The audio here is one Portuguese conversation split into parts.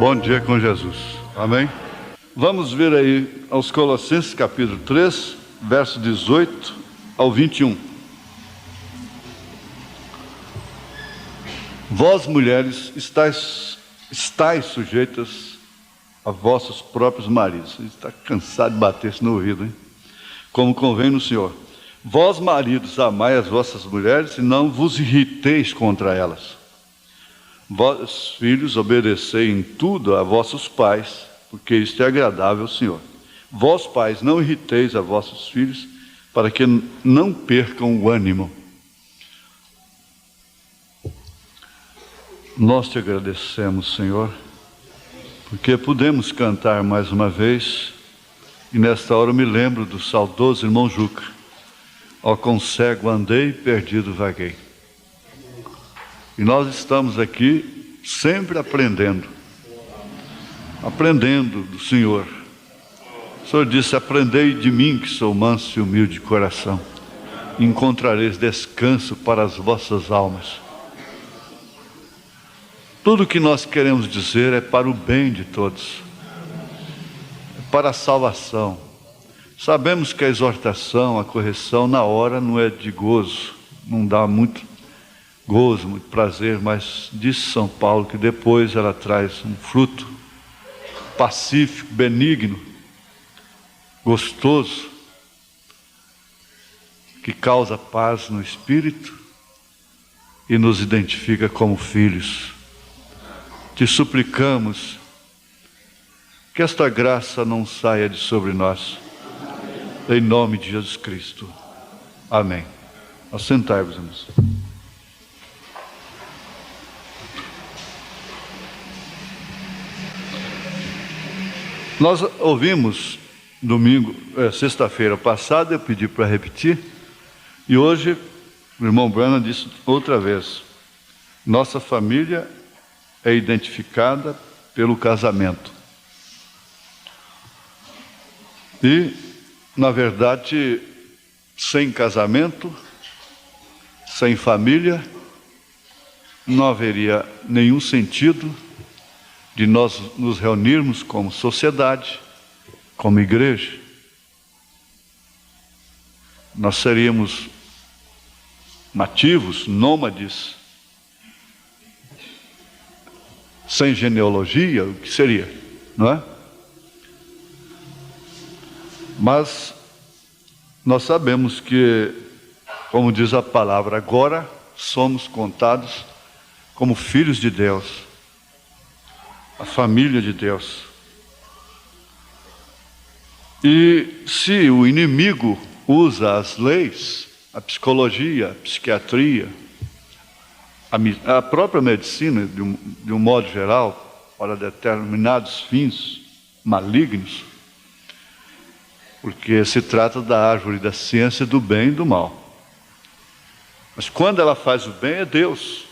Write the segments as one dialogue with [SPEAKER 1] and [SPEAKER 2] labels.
[SPEAKER 1] bom dia com Jesus. Amém? Vamos ver aí aos Colossenses capítulo 3, verso 18 ao 21. Vós, mulheres, estáis sujeitas a vossos próprios maridos. Você está cansado de bater isso no ouvido, hein? Como convém no Senhor. Vós, maridos, amai as vossas mulheres e não vos irriteis contra elas. Vós, filhos, obedecei em tudo a vossos pais, porque isto é agradável ao Senhor. Vós, pais, não irriteis a vossos filhos, para que não percam o ânimo. Nós te agradecemos, Senhor, porque podemos cantar mais uma vez, e nesta hora eu me lembro do saudoso irmão Juca. Ó quão cego andei, perdido vaguei. E nós estamos aqui sempre aprendendo do Senhor. O Senhor disse: aprendei de mim, que sou manso e humilde de coração, e encontrareis descanso para as vossas almas. Tudo o que nós queremos dizer é para o bem de todos, é para a salvação. Sabemos que a exortação, a correção na hora não é de gozo, não dá muito gozo, muito prazer, mas disse São Paulo que depois ela traz um fruto pacífico, benigno, gostoso, que causa paz no espírito e nos identifica como filhos. Te suplicamos que esta graça não saia de sobre nós, em nome de Jesus Cristo. Amém. Assentai-vos, irmãos. Nós ouvimos sexta-feira passada, eu pedi para repetir, e hoje o irmão Branham disse outra vez: nossa família é identificada pelo casamento. E, na verdade, sem casamento, sem família, não haveria nenhum sentido de nós nos reunirmos como sociedade, como igreja. Nós seríamos nativos, nômades, sem genealogia, o que seria, não é? Mas nós sabemos que, como diz a palavra, agora somos contados como filhos de Deus, a família de Deus. E se o inimigo usa as leis, a psicologia, a psiquiatria, a própria medicina, de um modo geral, para determinados fins malignos, porque se trata da árvore da ciência do bem e do mal. Mas quando ela faz o bem, é Deus.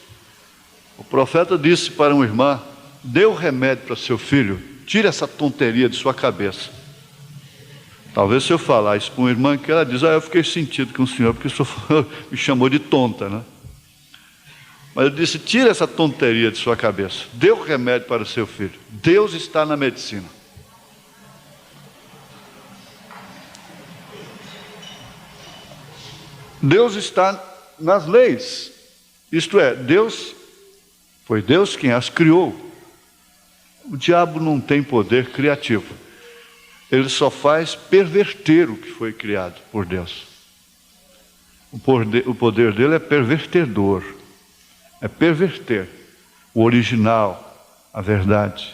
[SPEAKER 1] O profeta disse para uma irmã: dê o remédio para seu filho, tire essa tonteria de sua cabeça. Talvez se eu falar isso para uma irmã, que ela diz: eu fiquei sentido com o senhor, porque o senhor me chamou de tonta, né? Mas eu disse: tire essa tonteria de sua cabeça, dê o remédio para o seu filho. Deus está na medicina. Deus está nas leis, isto é, foi Deus quem as criou. O diabo não tem poder criativo, ele só faz perverter o que foi criado por Deus. O poder dele é pervertedor, é perverter o original, a verdade.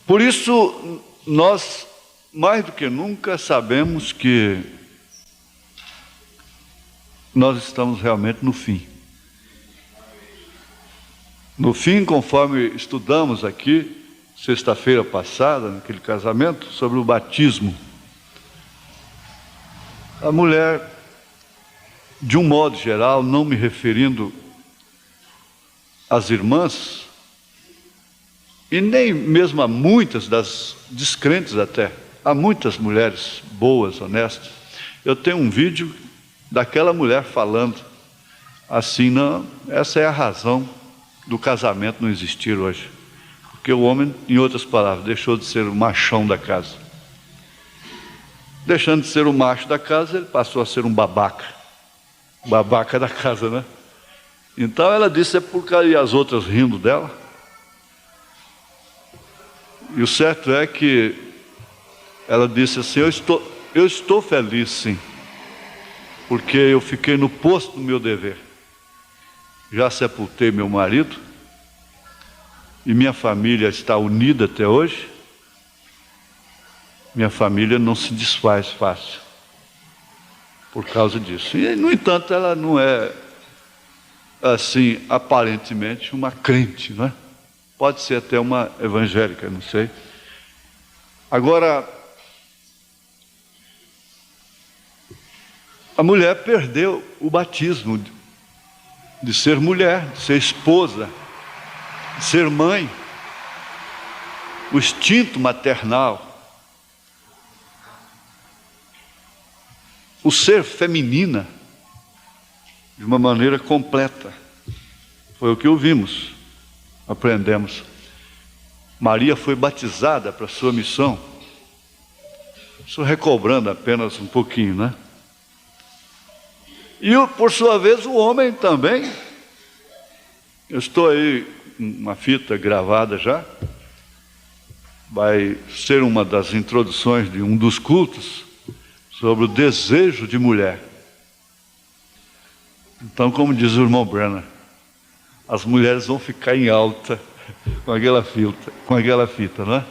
[SPEAKER 1] Por isso, nós mais do que nunca sabemos que nós estamos realmente no fim. No fim, conforme estudamos aqui, sexta-feira passada, naquele casamento, sobre o batismo. A mulher, de um modo geral, não me referindo às irmãs, e nem mesmo a muitas das descrentes até, há muitas mulheres boas, honestas. Eu tenho um vídeo daquela mulher falando assim: não, essa é a razão do casamento não existir hoje. Porque o homem, em outras palavras, deixou de ser o machão da casa. Deixando de ser o macho da casa, ele passou a ser um babaca. Babaca da casa, né? Então ela disse, é porque e as outras rindo dela. E o certo é que ela disse assim, eu estou feliz sim, porque eu fiquei no posto do meu dever. Já sepultei meu marido, e minha família está unida até hoje. Minha família não se desfaz fácil por causa disso. E, no entanto, ela não é, assim, aparentemente uma crente, não é? Pode ser até uma evangélica, não sei. Agora, a mulher perdeu o batismo de ser mulher, de ser esposa, de ser mãe, o instinto maternal, o ser feminina, de uma maneira completa. Foi o que ouvimos, aprendemos. Maria foi batizada para a sua missão. Estou recobrando apenas um pouquinho, né? E por sua vez o homem também. Eu estou aí com uma fita gravada já. Vai ser uma das introduções de um dos cultos sobre o desejo de mulher. Então, como diz o irmão Brenner, as mulheres vão ficar em alta com aquela fita, não é?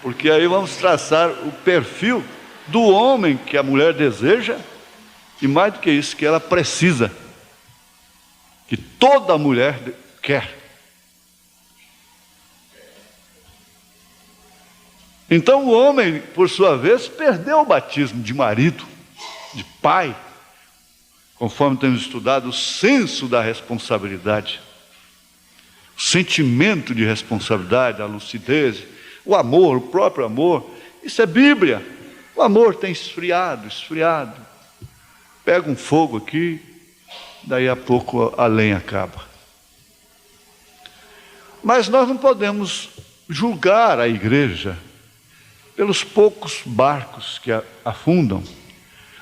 [SPEAKER 1] Porque aí vamos traçar o perfil do homem que a mulher deseja, e mais do que isso, que ela precisa, que toda mulher quer. Então o homem, por sua vez, perdeu o batismo de marido, de pai, conforme temos estudado, o senso da responsabilidade, o sentimento de responsabilidade, a lucidez, o amor, o próprio amor. Isso é Bíblia. O amor tem esfriado. Pega um fogo aqui, daí a pouco a lenha acaba. Mas nós não podemos julgar a igreja pelos poucos barcos que afundam.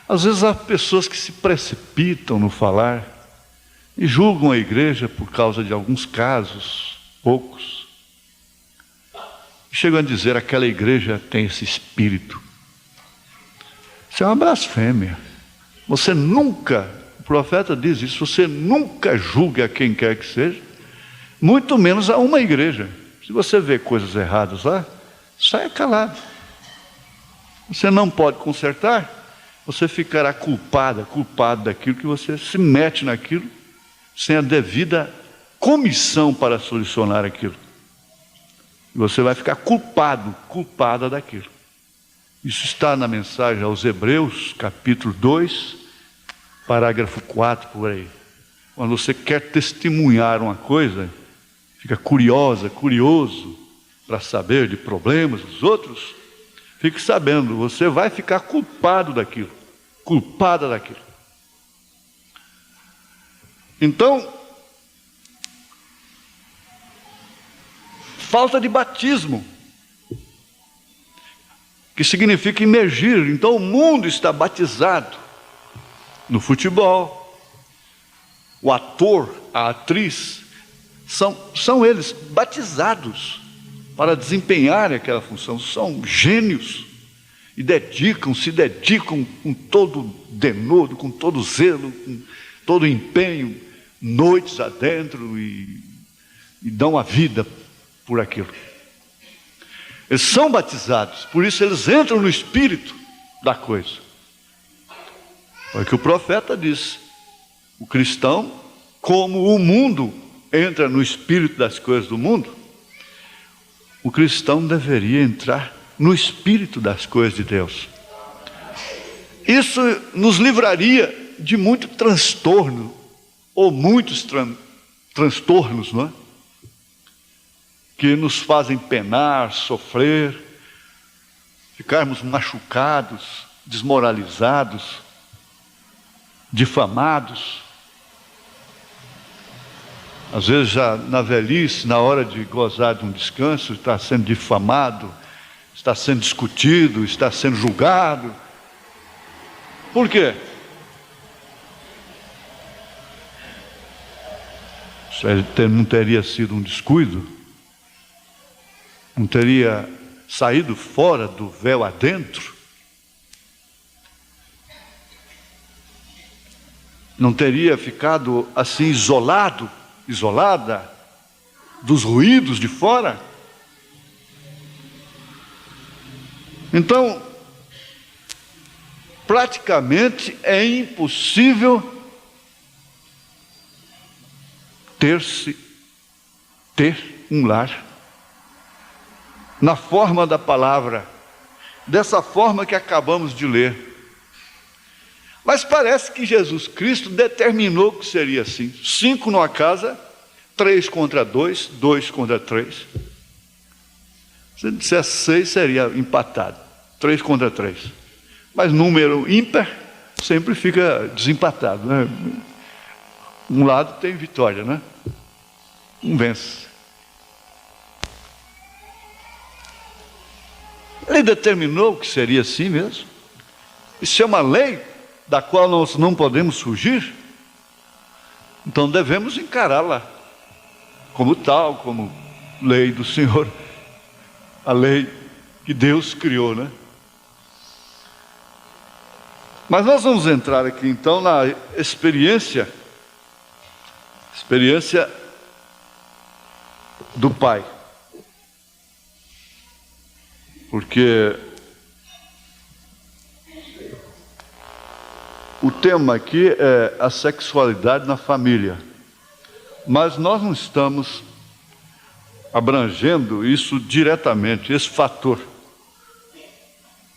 [SPEAKER 1] Às vezes há pessoas que se precipitam no falar e julgam a igreja por causa de alguns casos, poucos. Chegam a dizer, aquela igreja tem esse espírito. Isso é uma blasfêmia. Você nunca, o profeta diz isso, você nunca julgue a quem quer que seja, muito menos a uma igreja. Se você vê coisas erradas lá, saia calado. Você não pode consertar, você ficará culpado daquilo que você se mete naquilo, sem a devida comissão para solucionar aquilo. E você vai ficar culpada daquilo. Isso está na mensagem aos Hebreus, capítulo 2, parágrafo 4, por aí. Quando você quer testemunhar uma coisa, fica curioso para saber de problemas dos outros, fique sabendo, você vai ficar culpada daquilo. Então, falta de batismo, que significa imergir. Então o mundo está batizado no futebol, o ator, a atriz, são eles batizados para desempenhar aquela função. São gênios e se dedicam com todo denodo, com todo zelo, com todo empenho, noites adentro, e dão a vida por aquilo. Eles são batizados, por isso eles entram no espírito da coisa. Foi o que o profeta disse. O cristão, como o mundo entra no espírito das coisas do mundo, o cristão deveria entrar no espírito das coisas de Deus. Isso nos livraria de muito transtorno, ou muitos transtornos, não é? Que nos fazem penar, sofrer, ficarmos machucados, desmoralizados, difamados. Às vezes já na velhice, na hora de gozar de um descanso, está sendo difamado, está sendo discutido, está sendo julgado. Por quê? Isso não teria sido um descuido? Não teria saído fora do véu adentro? Não teria ficado assim isolada dos ruídos de fora? Então, praticamente é impossível ter um lar na forma da palavra, dessa forma que acabamos de ler. Mas parece que Jesus Cristo determinou que seria assim: 5 numa casa, 3 contra 2, 2 contra 3. Se dissesse 6, seria empatado, 3 contra 3. Mas número ímpar sempre fica desempatado, né? Um lado tem vitória, né? Um vence. Ele determinou que seria assim mesmo. Isso é uma lei da qual nós não podemos fugir. Então devemos encará-la como tal, como lei do Senhor, a lei que Deus criou, né? Mas nós vamos entrar aqui então na experiência do Pai. Porque o tema aqui é a sexualidade na família. Mas nós não estamos abrangendo isso diretamente, esse fator.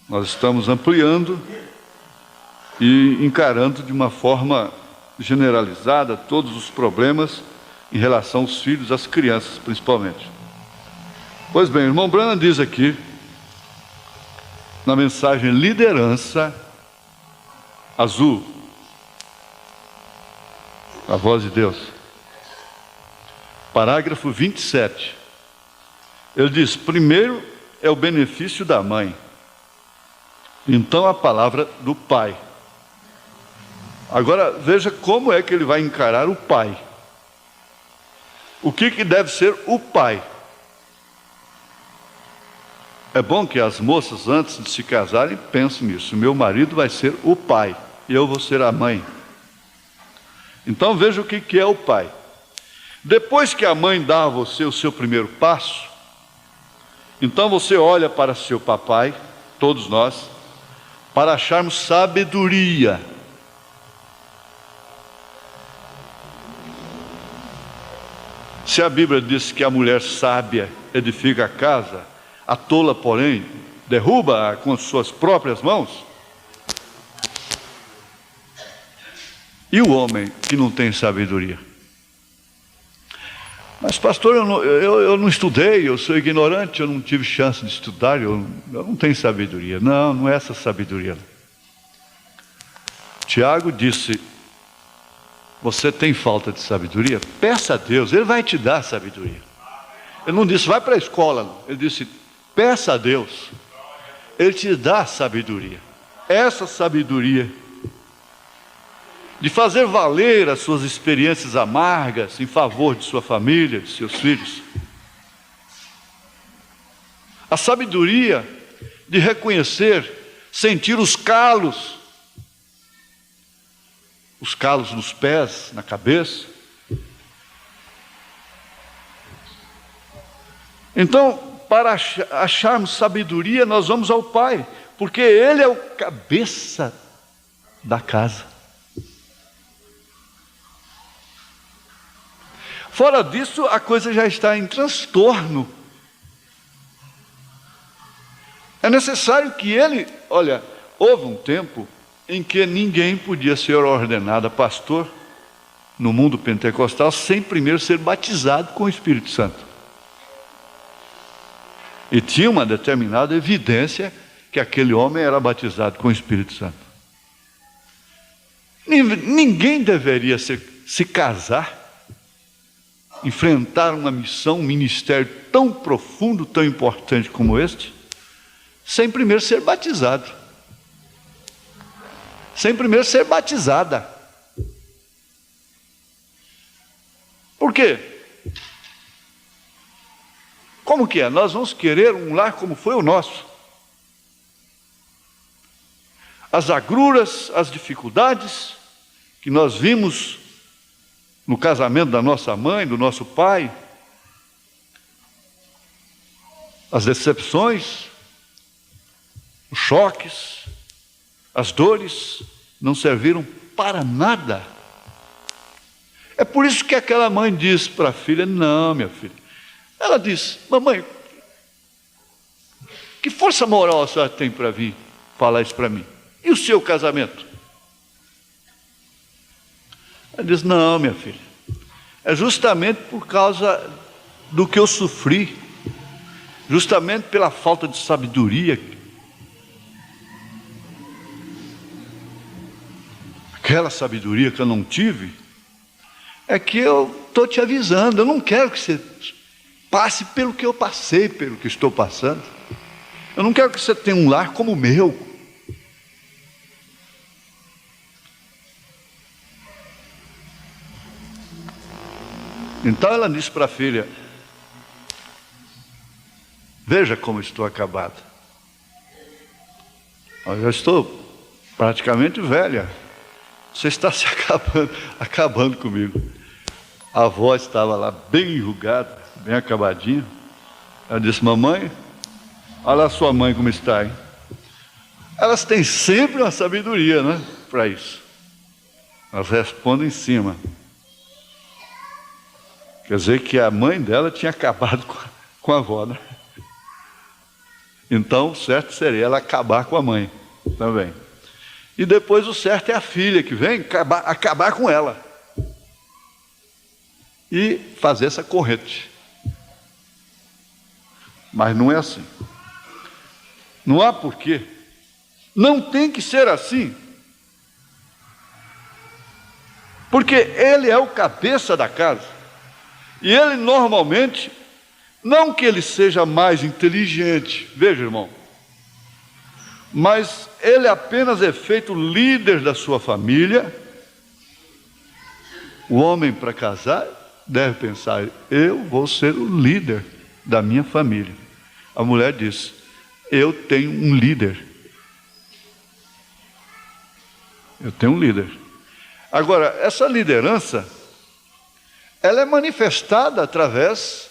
[SPEAKER 1] Nós estamos ampliando e encarando de uma forma generalizada todos os problemas em relação aos filhos, às crianças principalmente. Pois bem, o irmão Branham diz aqui, na mensagem Liderança Azul, a voz de Deus, parágrafo 27, ele diz: primeiro é o benefício da mãe, então a palavra do pai. Agora veja como é que ele vai encarar o pai. O que deve ser o pai? É bom que as moças, antes de se casarem, pensem nisso: meu marido vai ser o pai e eu vou ser a mãe. Então veja o que é o pai. Depois que a mãe dá a você o seu primeiro passo, então você olha para seu papai, todos nós, para acharmos sabedoria. Se a Bíblia diz que a mulher sábia edifica a casa, a tola, porém, derruba-a com suas próprias mãos. E o homem que não tem sabedoria? Mas pastor, eu não estudei, eu sou ignorante, eu não tive chance de estudar, eu não tenho sabedoria. Não, não é essa sabedoria. Tiago disse: você tem falta de sabedoria? Peça a Deus, Ele vai te dar sabedoria. Ele não disse, vai para a escola, não. Ele disse, peça a Deus, Ele te dá sabedoria. Essa sabedoria de fazer valer as suas experiências amargas em favor de sua família, de seus filhos. A sabedoria de reconhecer, sentir os calos nos pés, na cabeça. Então, para acharmos sabedoria, nós vamos ao Pai, porque Ele é o cabeça da casa. Fora disso, a coisa já está em transtorno. É necessário que ele... Olha, houve um tempo em que ninguém podia ser ordenado a pastor no mundo pentecostal sem primeiro ser batizado com o Espírito Santo. E tinha uma determinada evidência que aquele homem era batizado com o Espírito Santo. Ninguém deveria se casar enfrentar uma missão, um ministério tão profundo, tão importante como este, sem primeiro ser batizado, sem primeiro ser batizada. Por quê? Como que é? Nós vamos querer um lar como foi o nosso. As agruras, as dificuldades que nós vimos no casamento da nossa mãe, do nosso pai, as decepções, os choques, as dores, não serviram para nada. É por isso que aquela mãe diz para a filha: não, minha filha. Ela diz: mamãe, que força moral a senhora tem para vir falar isso para mim? E o seu casamento? Ela diz: não, minha filha, é justamente por causa do que eu sofri, justamente pela falta de sabedoria, aquela sabedoria que eu não tive, é que eu estou te avisando. Eu não quero que você passe pelo que eu passei, pelo que estou passando. Eu não quero que você tenha um lar como o meu. Então ela disse para a filha: veja como estou acabada. Eu já estou praticamente velha. Você está se acabando comigo. A avó estava lá bem enrugada, bem acabadinha. Ela disse: mamãe, olha a sua mãe como está, hein? Elas têm sempre uma sabedoria, né, para isso. Elas respondem em cima. Quer dizer que a mãe dela tinha acabado com a avó, né? Então o certo seria ela acabar com a mãe também. E depois o certo é a filha que vem acabar com ela e fazer essa corrente. Mas não é assim. Não há porquê. Não tem que ser assim. Porque ele é o cabeça da casa. E ele normalmente, não que ele seja mais inteligente, veja, irmão, mas ele apenas é feito líder da sua família. O homem, para casar, deve pensar: eu vou ser o líder da minha família. A mulher diz: eu tenho um líder. Eu tenho um líder. Agora, essa liderança, ela é manifestada através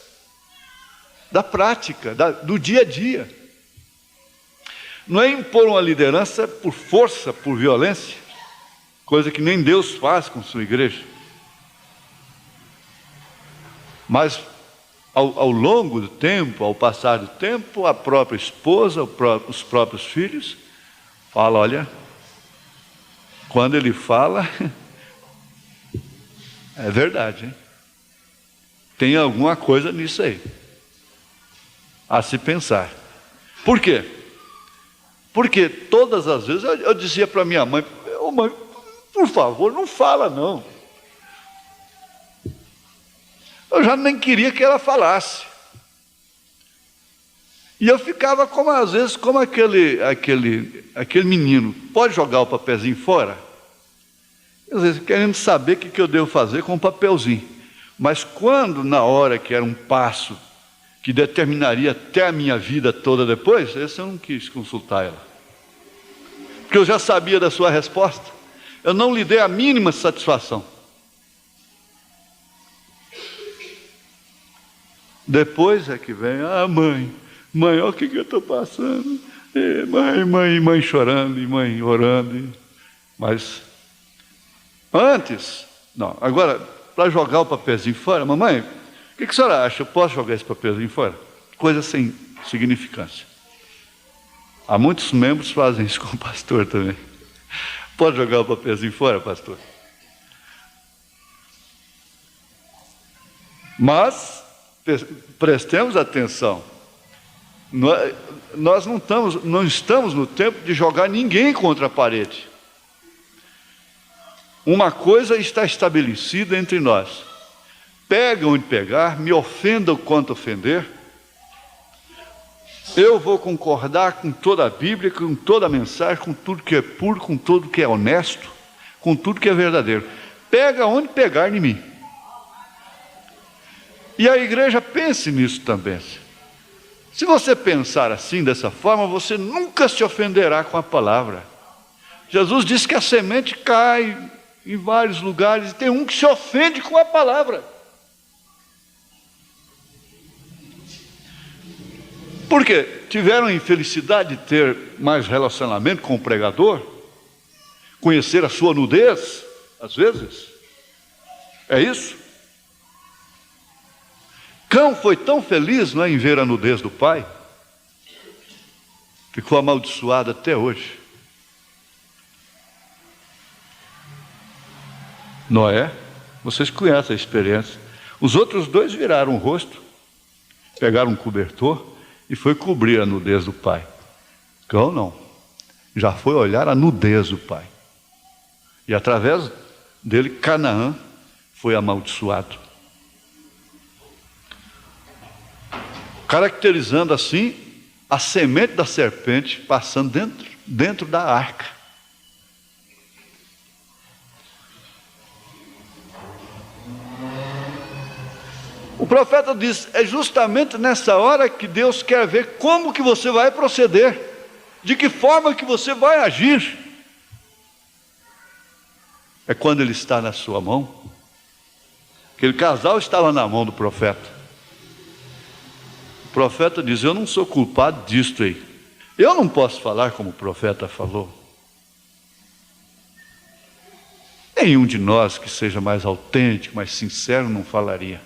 [SPEAKER 1] da prática, do dia a dia. Não é impor uma liderança por força, por violência, coisa que nem Deus faz com sua igreja. Mas ao longo do tempo, ao passar do tempo, a própria esposa, os próprios filhos falam: olha, quando ele fala, é verdade, hein? Tem alguma coisa nisso aí a se pensar. Por quê? Porque todas as vezes eu dizia para minha mãe: oh, mãe, por favor, não fala não. Eu já nem queria que ela falasse. E eu ficava como, às vezes, como aquele menino, pode jogar o papelzinho fora? Às vezes, querendo saber o que eu devo fazer com o papelzinho. Mas quando, na hora que era um passo que determinaria até a minha vida toda depois, esse eu não quis consultar ela. Porque eu já sabia da sua resposta. Eu não lhe dei a mínima satisfação. Depois é que vem: ah, mãe, olha o que eu estou passando. Mãe chorando, e mãe orando. Mas antes, não, agora, para jogar o papelzinho fora, mamãe, o que a senhora acha? Eu posso jogar esse papelzinho fora? Coisa sem significância. Há muitos membros que fazem isso com o pastor também. Pode jogar o papelzinho fora, pastor? Mas prestemos atenção. Nós não estamos no tempo de jogar ninguém contra a parede. Uma coisa está estabelecida entre nós: pega onde pegar, me ofenda o quanto ofender, eu vou concordar com toda a Bíblia, com toda a mensagem, com tudo que é puro, com tudo que é honesto, com tudo que é verdadeiro. Pega onde pegar em mim. E a igreja pense nisso também. Se você pensar assim, dessa forma, você nunca se ofenderá com a palavra. Jesus disse que a semente cai em vários lugares, e tem um que se ofende com a palavra. Por quê? Tiveram a infelicidade de ter mais relacionamento com o pregador? Conhecer a sua nudez, às vezes? É isso? Cão foi tão feliz, não é, em ver a nudez do pai? Ficou amaldiçoado até hoje. Noé, vocês conhecem a experiência. Os outros dois viraram o rosto, pegaram um cobertor e foi cobrir a nudez do pai. Cão não, já foi olhar a nudez do pai. E através dele, Canaã foi amaldiçoado. Caracterizando assim a semente da serpente passando dentro da arca. O profeta diz, é justamente nessa hora que Deus quer ver como que você vai proceder, de que forma que você vai agir. É quando ele está na sua mão. Aquele casal estava na mão do profeta. O profeta diz, eu não sou culpado disto aí. Eu não posso falar como o profeta falou. Nenhum de nós que seja mais autêntico, mais sincero, não falaria.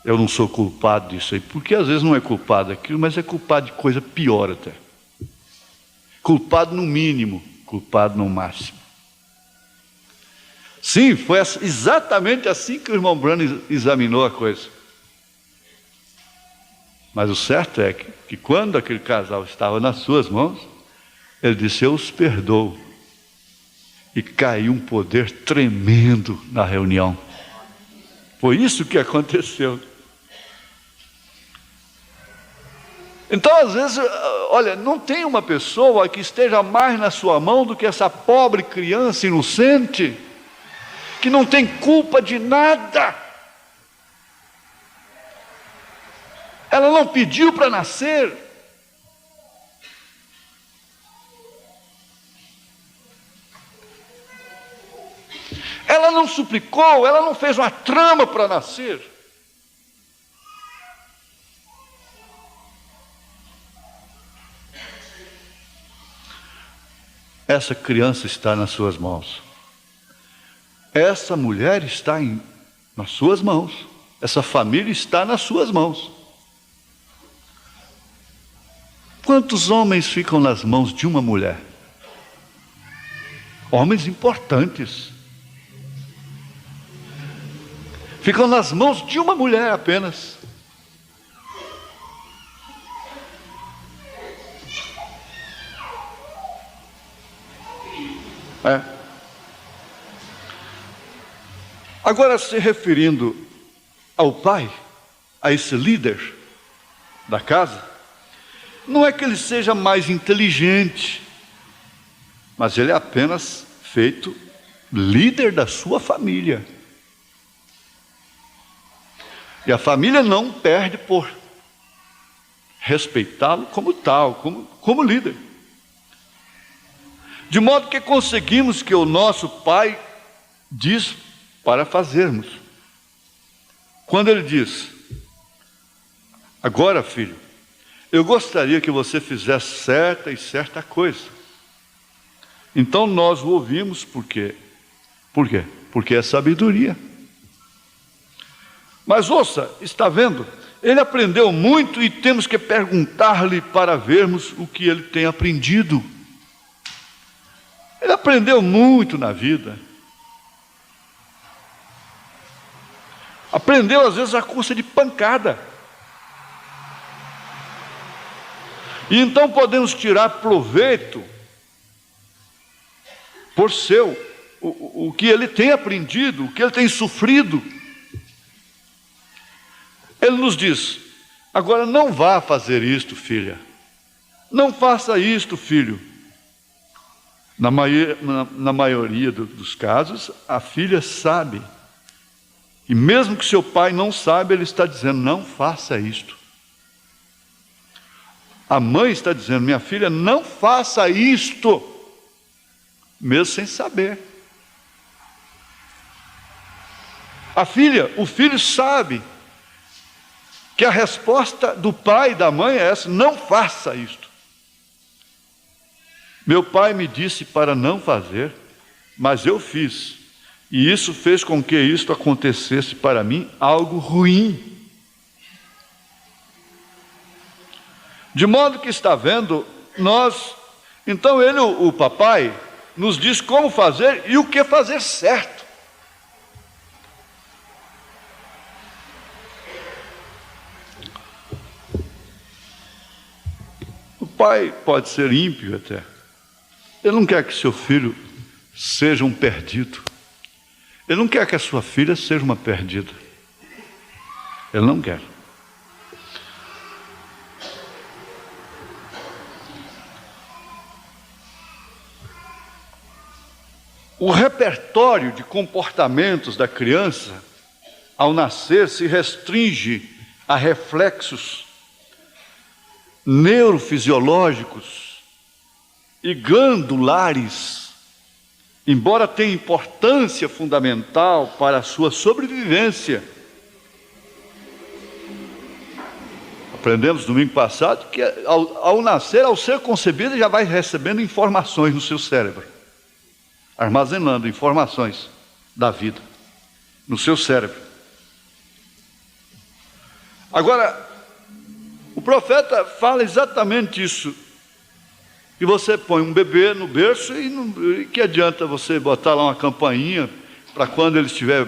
[SPEAKER 1] Eu não sou culpado disso aí, porque às vezes não é culpado daquilo, mas é culpado de coisa pior até. Culpado no mínimo, culpado no máximo. Sim, foi exatamente assim que o irmão Branham examinou a coisa. Mas o certo é que quando aquele casal estava nas suas mãos, ele disse, eu os perdoo. E caiu um poder tremendo na reunião. Foi isso que aconteceu. Então, às vezes, olha, não tem uma pessoa que esteja mais na sua mão do que essa pobre criança inocente, que não tem culpa de nada. Ela não pediu para nascer. Ela não suplicou, ela não fez uma trama para nascer. Essa criança está nas suas mãos. Essa mulher está nas suas mãos. Essa família está nas suas mãos. Quantos homens ficam nas mãos de uma mulher? Homens importantes. Ficam nas mãos de uma mulher apenas. Agora, se referindo ao pai, a esse líder da casa, não é que ele seja mais inteligente, mas ele é apenas feito líder da sua família. E a família não perde por respeitá-lo como tal, como líder. De modo que conseguimos que o nosso pai diz para fazermos. Quando ele diz, agora filho, eu gostaria que você fizesse certa e certa coisa. Então nós o ouvimos, por quê? Por quê? Porque é sabedoria. Mas ouça, está vendo? Ele aprendeu muito e temos que perguntar-lhe para vermos o que ele tem aprendido. Ele aprendeu muito na vida. Aprendeu às vezes a custa de pancada. E então podemos tirar proveito por o que ele tem aprendido, o que ele tem sofrido. Ele nos diz: agora não vá fazer isto, filha. Não faça isto, filho. Na maioria dos casos, a filha sabe. E mesmo que seu pai não saiba, ele está dizendo: não faça isto. A mãe está dizendo: minha filha, não faça isto, mesmo sem saber. O filho sabe que a resposta do pai e da mãe é essa: não faça isto. Meu pai me disse para não fazer, mas eu fiz, e isso fez com que isto acontecesse para mim algo ruim. De modo que está vendo, então ele, o papai, nos diz como fazer e o que fazer certo. O pai pode ser ímpio até. Ele não quer que seu filho seja um perdido. Ele não quer que a sua filha seja uma perdida. Ele não quer. O repertório de comportamentos da criança, ao nascer, se restringe a reflexos neurofisiológicos e glandulares, embora tenha importância fundamental para a sua sobrevivência. Aprendemos domingo passado que ao nascer, ao ser concebido, já vai recebendo informações no seu cérebro, armazenando informações da vida no seu cérebro. Agora, o profeta fala exatamente isso, que você põe um bebê no berço e que adianta você botar lá uma campainha para quando ele estiver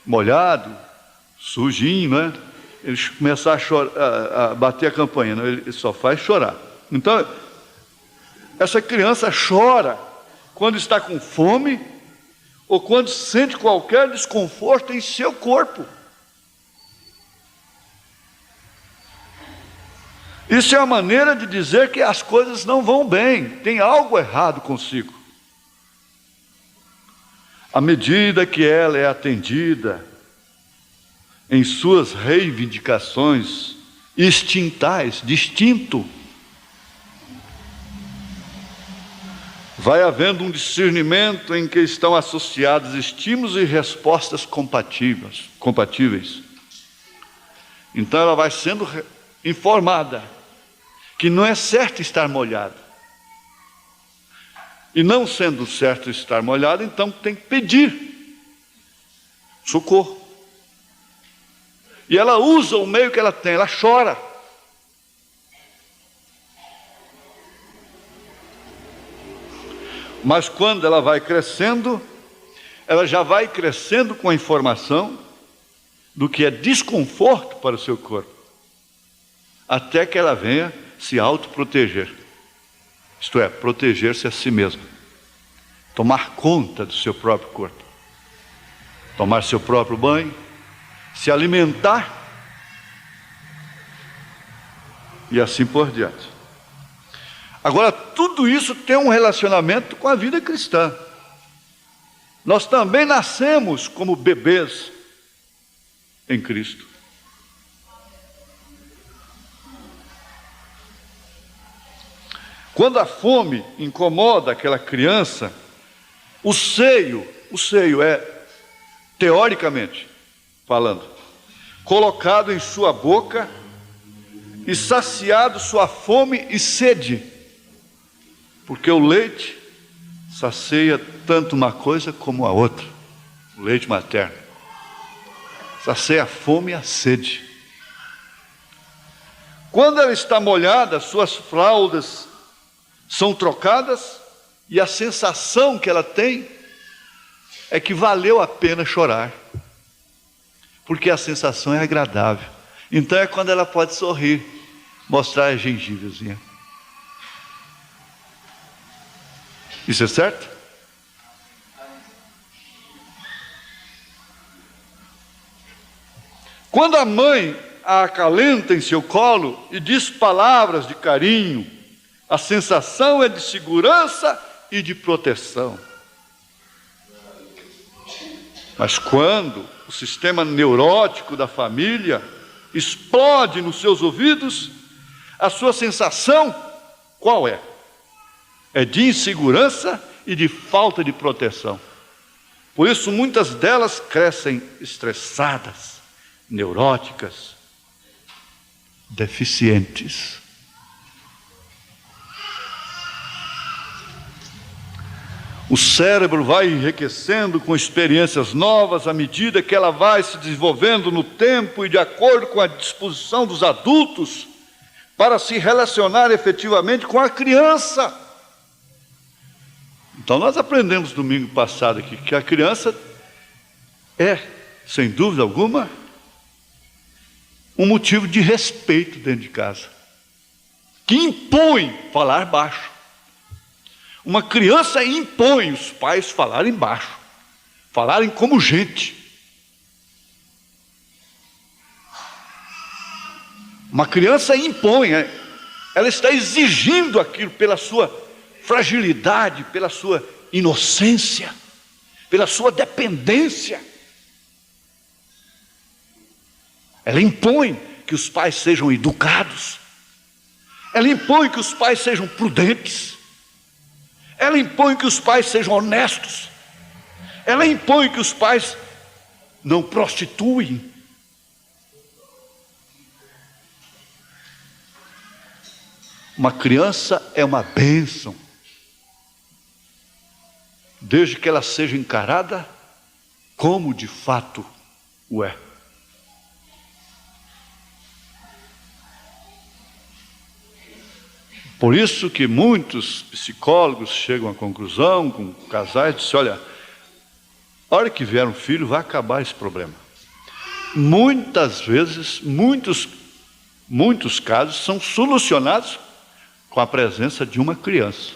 [SPEAKER 1] molhado, sujinho, né? Ele começar a chorar, a bater a campainha, não, ele só faz chorar. Então, essa criança chora quando está com fome ou quando sente qualquer desconforto em seu corpo. Isso é a maneira de dizer que as coisas não vão bem, tem algo errado consigo. À medida que ela é atendida em suas reivindicações instintais, de instinto, vai havendo um discernimento em que estão associados estímulos e respostas compatíveis. Então ela vai sendo informada que não é certo estar molhado. E não sendo certo estar molhado, então tem que pedir socorro. E ela usa o meio que ela tem, ela chora. Mas quando ela vai crescendo, ela já vai crescendo com a informação do que é desconforto para o seu corpo, até que ela venha se autoproteger, isto é, proteger-se a si mesma, tomar conta do seu próprio corpo, tomar seu próprio banho, se alimentar e assim por diante. Agora, tudo isso tem um relacionamento com a vida cristã. Nós também nascemos como bebês em Cristo. Quando a fome incomoda aquela criança, o seio é, teoricamente falando, colocado em sua boca e saciado sua fome e sede, porque o leite sacia tanto uma coisa como a outra, o leite materno, sacia a fome e a sede. Quando ela está molhada, suas fraldas são trocadas e a sensação que ela tem é que valeu a pena chorar, porque a sensação é agradável. Então é quando ela pode sorrir, mostrar a gengivazinha. Isso é certo? Quando a mãe a acalenta em seu colo e diz palavras de carinho. A sensação é de segurança e de proteção. Mas quando o sistema neurótico da família explode nos seus ouvidos, a sua sensação qual é? É de insegurança e de falta de proteção. Por isso muitas delas crescem estressadas, neuróticas, deficientes. O cérebro vai enriquecendo com experiências novas à medida que ela vai se desenvolvendo no tempo e de acordo com a disposição dos adultos para se relacionar efetivamente com a criança. Então nós aprendemos domingo passado aqui que a criança é, sem dúvida alguma, um motivo de respeito dentro de casa, que impõe falar baixo. Uma criança impõe os pais falarem baixo, falarem como gente. Uma criança impõe, ela está exigindo aquilo pela sua fragilidade, pela sua inocência, pela sua dependência. Ela impõe que os pais sejam educados. Ela impõe que os pais sejam prudentes. Ela impõe que os pais sejam honestos. Ela impõe que os pais não prostituem. Uma criança é uma bênção, desde que ela seja encarada como de fato o é. Por isso que muitos psicólogos chegam à conclusão, com casais, dizem, olha, a hora que vier um filho vai acabar esse problema. Muitas vezes, muitos casos são solucionados com a presença de uma criança.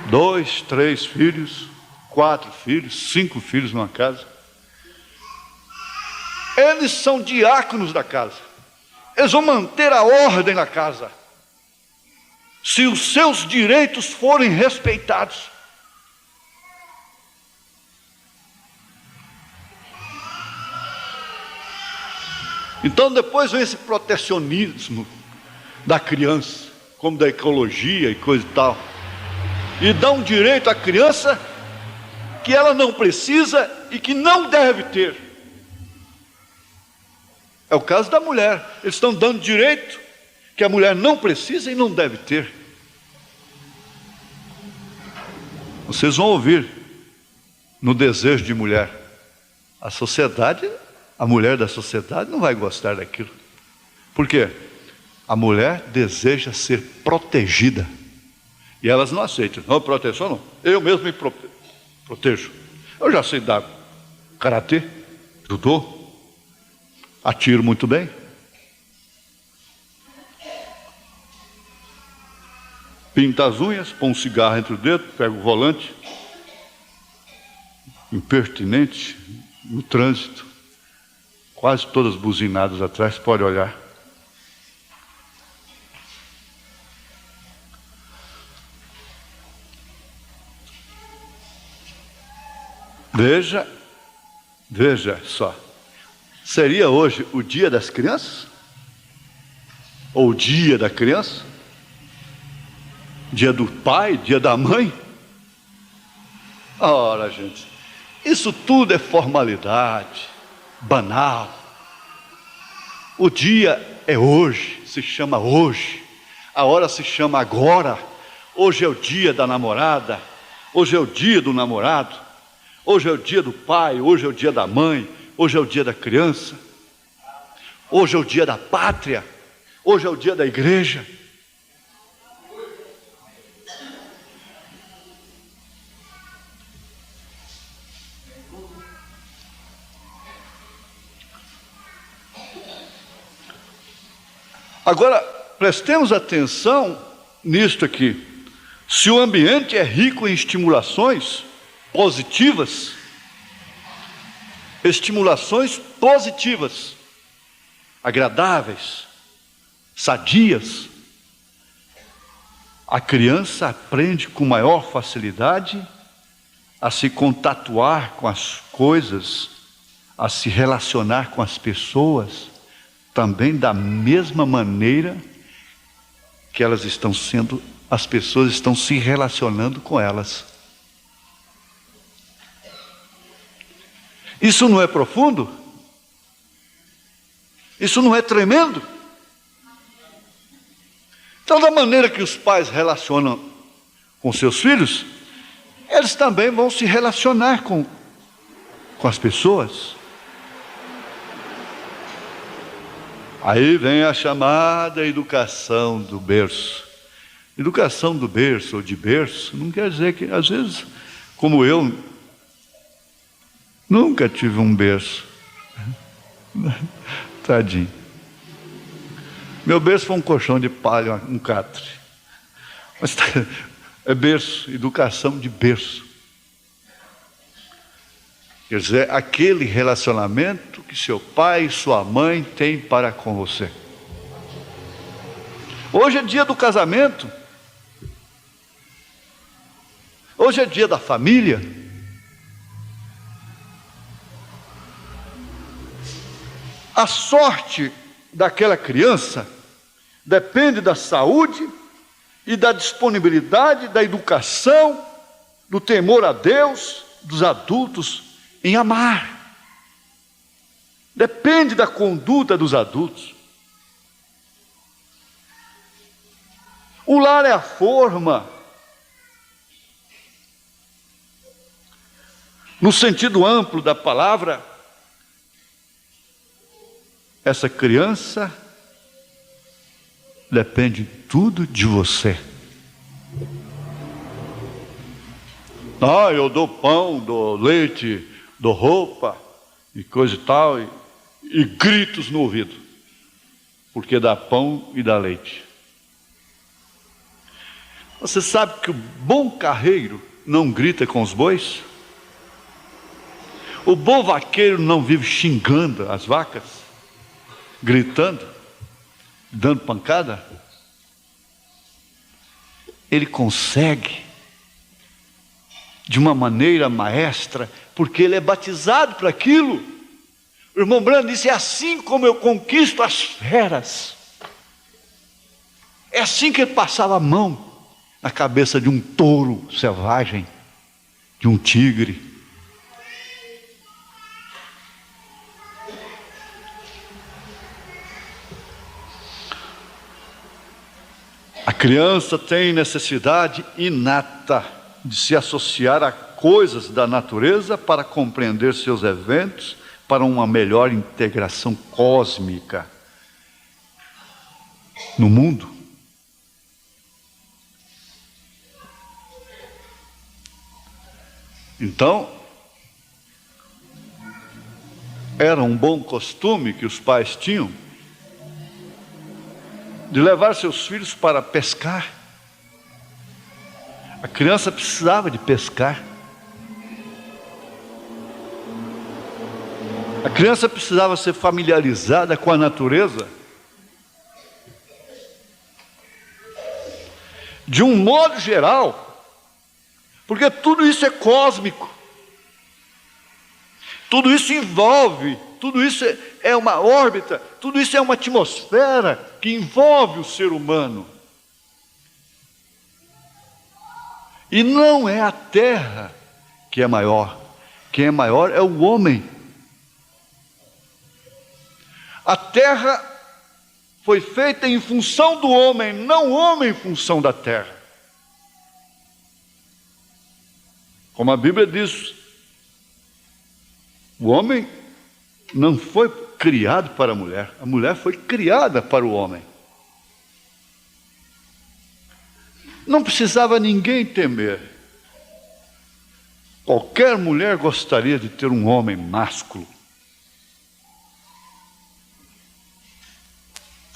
[SPEAKER 1] 2, 3 filhos, 4 filhos, 5 filhos numa casa. Eles são diáconos da casa. Eles vão manter a ordem na casa, se os seus direitos forem respeitados. Então depois vem esse protecionismo da criança, como da ecologia e coisa e tal, e dá um direito à criança que ela não precisa e que não deve ter. É o caso da mulher. Eles estão dando direito que a mulher não precisa e não deve ter. Vocês vão ouvir no desejo de mulher. A mulher da sociedade não vai gostar daquilo. Por quê? A mulher deseja ser protegida. E elas não aceitam. Não, proteção não. Eu mesmo me protejo. Eu já sei dar karatê, judô, atiro muito bem. Pinta as unhas, põe um cigarro entre o dedo, pega o volante. Impertinente no trânsito. Quase todas buzinadas atrás, pode olhar. Veja só. Seria hoje o dia das crianças? Ou o dia da criança? Dia do pai, dia da mãe? Ora, gente, isso tudo é formalidade, banal. O dia é hoje, se chama hoje. A hora se chama agora. Hoje é o dia da namorada. Hoje é o dia do namorado. Hoje é o dia do pai. Hoje é o dia da mãe. Hoje é o dia da criança. Hoje é o dia da pátria. Hoje é o dia da igreja. Agora, prestemos atenção nisto aqui. Se o ambiente é rico em estimulações positivas, estimulações positivas, agradáveis, sadias, a criança aprende com maior facilidade a se contatuar com as coisas, a se relacionar com as pessoas, também da mesma maneira que as pessoas estão se relacionando com elas. Isso não é profundo? Isso não é tremendo? Então, da maneira que os pais relacionam com seus filhos, eles também vão se relacionar com as pessoas. Aí vem a chamada educação do berço. Educação do berço ou de berço não quer dizer que, às vezes, como eu, nunca tive um berço. Tadinho. Meu berço foi um colchão de palha, um catre. Mas é berço, educação de berço. Quer dizer, aquele relacionamento que seu pai e sua mãe têm para com você. Hoje é dia do casamento. Hoje é dia da família. A sorte daquela criança depende da saúde e da disponibilidade, da educação, do temor a Deus, dos adultos em amar. Depende da conduta dos adultos. O lar é a forma, no sentido amplo da palavra. Essa criança depende tudo de você. Eu dou pão, dou leite, dou roupa e coisa e tal, e gritos no ouvido, porque dá pão e dá leite. Você sabe que o bom carreiro não grita com os bois? O bom vaqueiro não vive xingando as vacas, gritando, dando pancada. Ele consegue de uma maneira maestra, porque ele é batizado para aquilo. O irmão Brando disse: é assim como eu conquisto as feras. É assim que ele passava a mão na cabeça de um touro selvagem, de um tigre. A criança tem necessidade inata de se associar a coisas da natureza para compreender seus eventos, para uma melhor integração cósmica no mundo. Então, era um bom costume que os pais tinham de levar seus filhos para pescar. A criança precisava de pescar. A criança precisava ser familiarizada com a natureza. De um modo geral, porque tudo isso é cósmico. Tudo isso envolve, tudo isso é uma órbita, tudo isso é uma atmosfera que envolve o ser humano. E não é a terra que é maior. Quem é maior é o homem. A terra foi feita em função do homem, não o homem em função da terra. Como a Bíblia diz, o homem não foi criado para a mulher foi criada para o homem. Não precisava ninguém temer. Qualquer mulher gostaria de ter um homem másculo,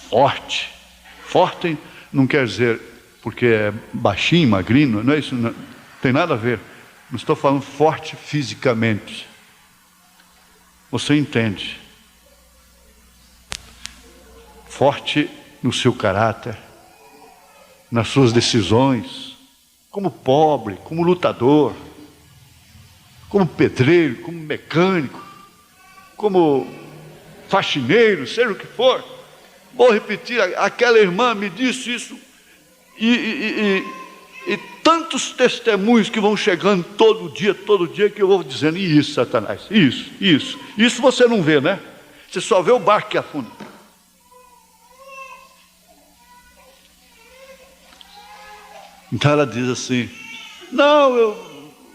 [SPEAKER 1] forte. Forte não quer dizer porque é baixinho, magrinho, não é isso, não tem nada a ver. Não estou falando forte fisicamente. você entende. Forte no seu caráter, nas suas decisões, como pobre, como lutador, como pedreiro, como mecânico, como faxineiro, seja o que for. Vou repetir, aquela irmã me disse isso, e tantos testemunhos que vão chegando todo dia, que eu vou dizendo, e isso, Satanás, isso você não vê, né? Você só vê o barco que afunda. Então ela diz assim, não,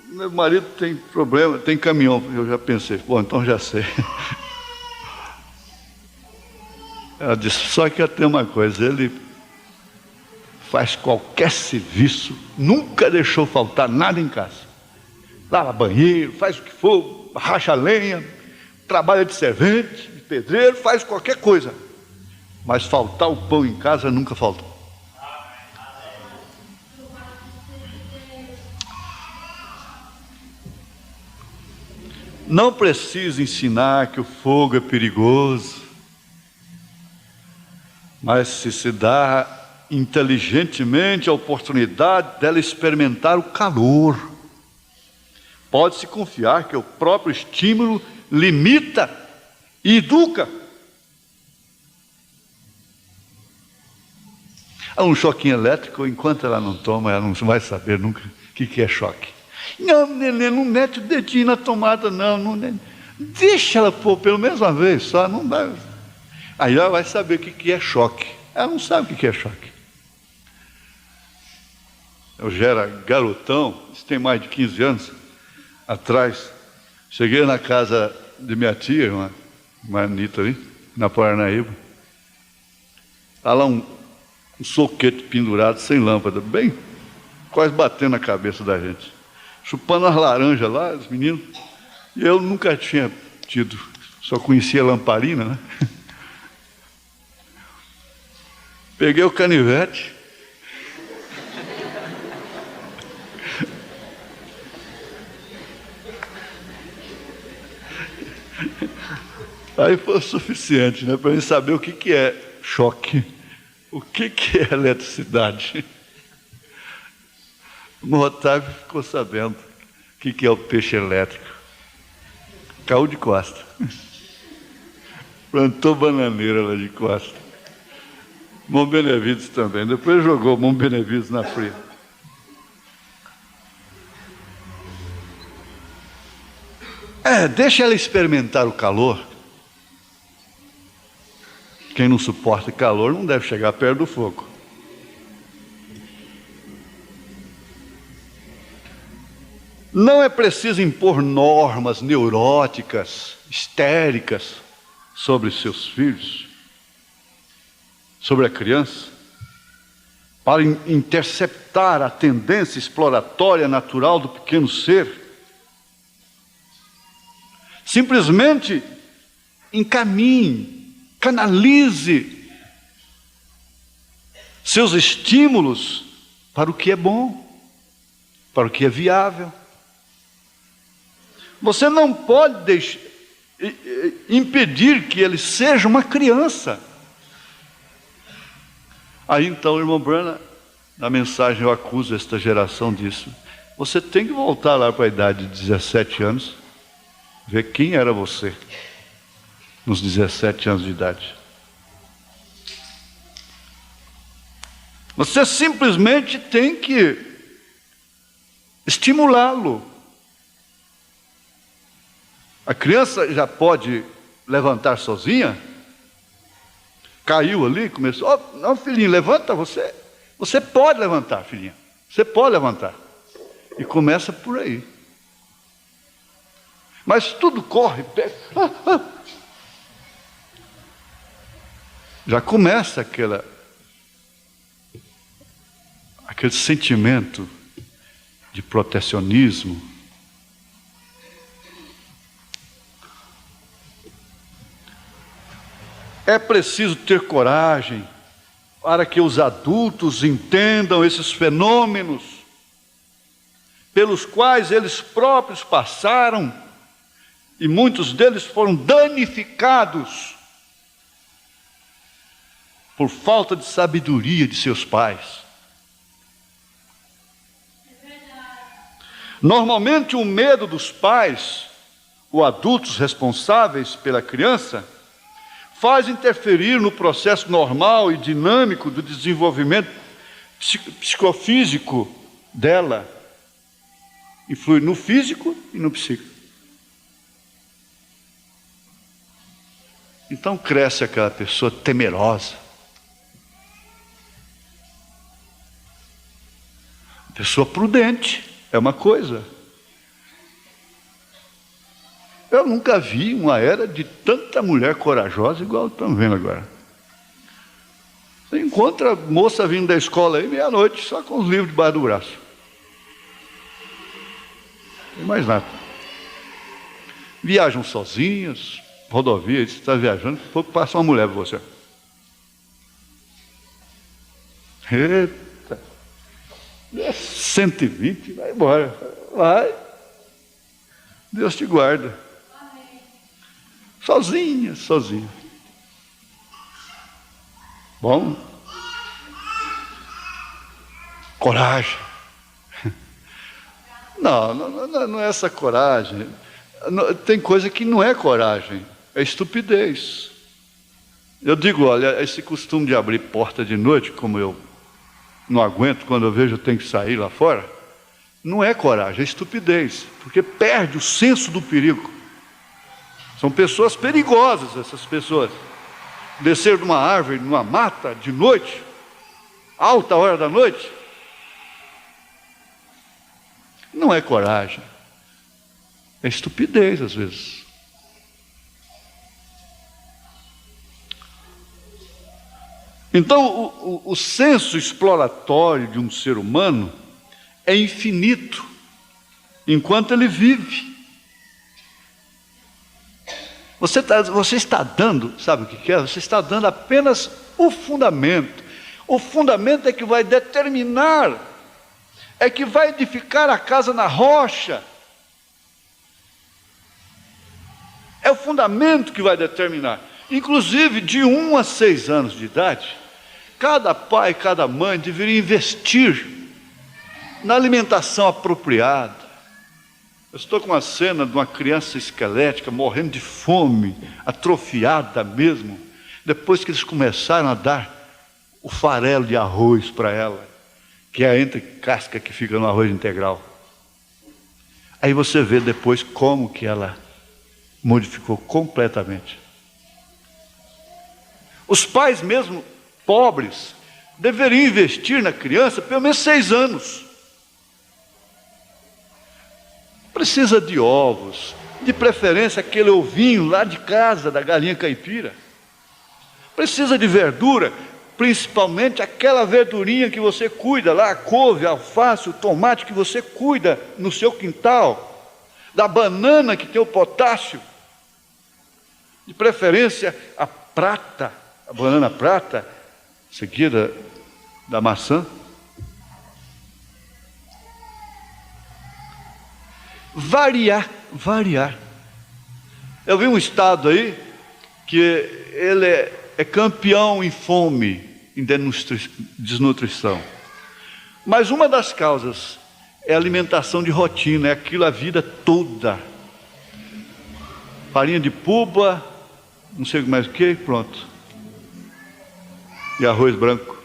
[SPEAKER 1] meu marido tem problema, tem caminhão. Eu já pensei, bom, então já sei. Ela disse, só que tem uma coisa, ele faz qualquer serviço, nunca deixou faltar nada em casa. Lava banheiro, faz o que for, racha lenha, trabalha de servente, de pedreiro, faz qualquer coisa. Mas faltar o pão em casa nunca faltou. Não precisa ensinar que o fogo é perigoso, mas se dá inteligentemente a oportunidade dela experimentar o calor. Pode-se confiar que o próprio estímulo limita e educa. Há um choquinho elétrico, enquanto ela não toma, ela não vai saber nunca o que é choque. Não, neném, não mete o dedinho na tomada, não. Deixa ela pôr pelo menos uma vez só, não dá. Aí ela vai saber o que é choque. Ela não sabe o que é choque. Eu já era garotão, isso tem mais de 15 anos atrás. Cheguei na casa de minha tia, uma Anitta ali, na Paranaíba. Está lá um soquete pendurado, sem lâmpada, bem quase batendo na cabeça da gente. Chupando as laranjas lá, os meninos. E eu nunca tinha tido, só conhecia lamparina, né? Peguei o canivete. Aí foi o suficiente, né? Para eu saber o que é choque, o que é eletricidade. O Otávio ficou sabendo o que é o peixe elétrico. Caiu de costa. Plantou bananeira lá de costa. Bom Benevides também. Depois jogou Bom Benevides na fria. Deixa ela experimentar o calor. Quem não suporta calor não deve chegar perto do fogo. Não é preciso impor normas neuróticas, histéricas sobre seus filhos, sobre a criança, para interceptar a tendência exploratória natural do pequeno ser. Simplesmente encaminhe, canalize seus estímulos para o que é bom, para o que é viável. Você não pode impedir que ele seja uma criança. Aí então, irmão Branham, na mensagem eu acuso esta geração disso. Você tem que voltar lá para a idade de 17 anos, ver quem era você nos 17 anos de idade. Você simplesmente tem que estimulá-lo. A criança já pode levantar sozinha? Caiu ali, começou. Oh, não, filhinho, levanta você. Você pode levantar, filhinha. Você pode levantar. E começa por aí. Mas tudo corre. Já começa aquele sentimento de protecionismo. É preciso ter coragem para que os adultos entendam esses fenômenos pelos quais eles próprios passaram E muitos deles foram danificados por falta de sabedoria de seus pais. Normalmente o medo dos pais, ou adultos responsáveis pela criança, faz interferir no processo normal e dinâmico do desenvolvimento psicofísico dela. Influi no físico e no psíquico. Então cresce aquela pessoa temerosa, pessoa prudente, é uma coisa. Eu nunca vi uma era de tanta mulher corajosa igual estamos vendo agora. Você encontra a moça vindo da escola aí meia-noite, só com os livros debaixo do braço. Não tem mais nada. Viajam sozinhas, rodovia, você está viajando, pouco passa uma mulher para você. Eita! 120, vai embora. Vai. Deus te guarda. Sozinha, sozinha. Bom. Coragem. Não é essa coragem. Tem coisa que não é coragem, é estupidez. Eu digo, olha, esse costume de abrir porta de noite, como eu não aguento, quando eu vejo eu tenho que sair lá fora, não é coragem, é estupidez, porque perde o senso do perigo. São pessoas perigosas, essas pessoas. Descer de uma árvore, numa mata, de noite, alta hora da noite, não é coragem, é estupidez às vezes. Então, o senso exploratório de um ser humano é infinito, enquanto ele vive. Você está dando, sabe o que é? Você está dando apenas o fundamento. O fundamento é que vai determinar, é que vai edificar a casa na rocha. É o fundamento que vai determinar. Inclusive, de 1 a 6 anos de idade, cada pai, cada mãe deveria investir na alimentação apropriada. Eu estou com uma cena de uma criança esquelética, morrendo de fome, atrofiada mesmo, depois que eles começaram a dar o farelo de arroz para ela, que é a entre-casca que fica no arroz integral. Aí você vê depois como que ela modificou completamente. Os pais mesmo pobres deveriam investir na criança pelo menos 6 anos. Precisa de ovos, de preferência aquele ovinho lá de casa, da galinha caipira. Precisa de verdura, principalmente aquela verdurinha que você cuida lá, a couve, a alface, o tomate que você cuida no seu quintal, da banana que tem o potássio, de preferência a prata, a banana prata, seguida da maçã. Variar. Eu vi um estado aí que ele é campeão em fome, em desnutrição. Mas uma das causas é a alimentação de rotina, é aquilo a vida toda. Farinha de puba, não sei mais o que, pronto. E arroz branco.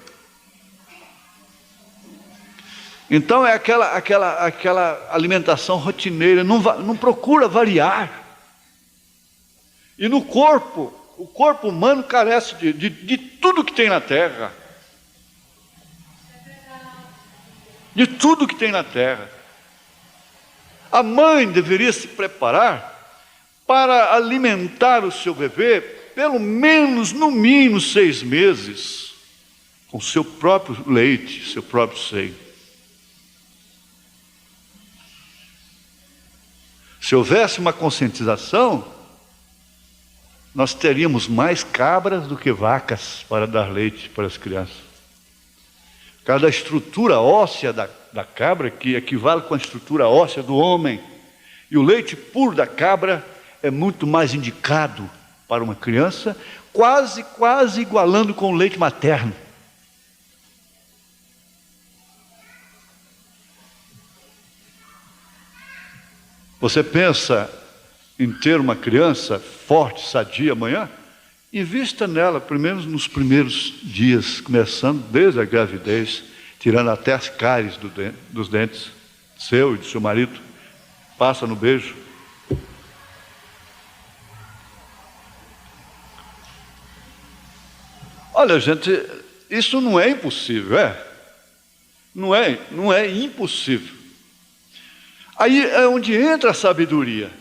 [SPEAKER 1] Então é aquela alimentação rotineira, não procura variar. E no corpo, o corpo humano carece de tudo que tem na terra. De tudo que tem na terra. A mãe deveria se preparar para alimentar o seu bebê, pelo menos, no mínimo 6 meses, com seu próprio leite, seu próprio seio. Se houvesse uma conscientização, nós teríamos mais cabras do que vacas para dar leite para as crianças. Cada estrutura óssea da cabra, que equivale com a estrutura óssea do homem, e o leite puro da cabra é muito mais indicado para uma criança, quase igualando com o leite materno. Você pensa em ter uma criança forte, sadia amanhã? Invista nela, pelo menos nos primeiros dias, começando desde a gravidez, tirando até as cáries dos dentes, seu e do seu marido. Passa no beijo. Olha, gente, isso não é impossível, é? Não é impossível. Aí é onde entra a sabedoria.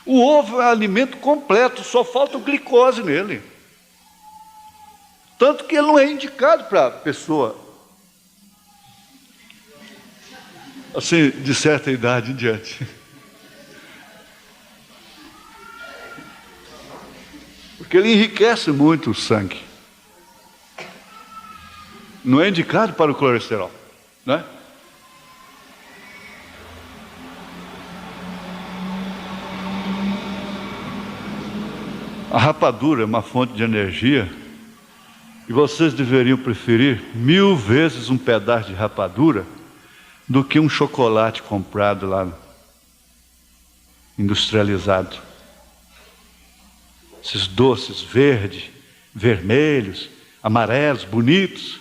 [SPEAKER 1] O ovo é alimento completo, só falta o glicose nele. Tanto que ele não é indicado para a pessoa, assim, de certa idade em diante. Porque ele enriquece muito o sangue. Não é indicado para o colesterol, né? A rapadura é uma fonte de energia e vocês deveriam preferir 1000 vezes um pedaço de rapadura do que um chocolate comprado lá, industrializado. Esses doces verdes, vermelhos, amarelos, bonitos,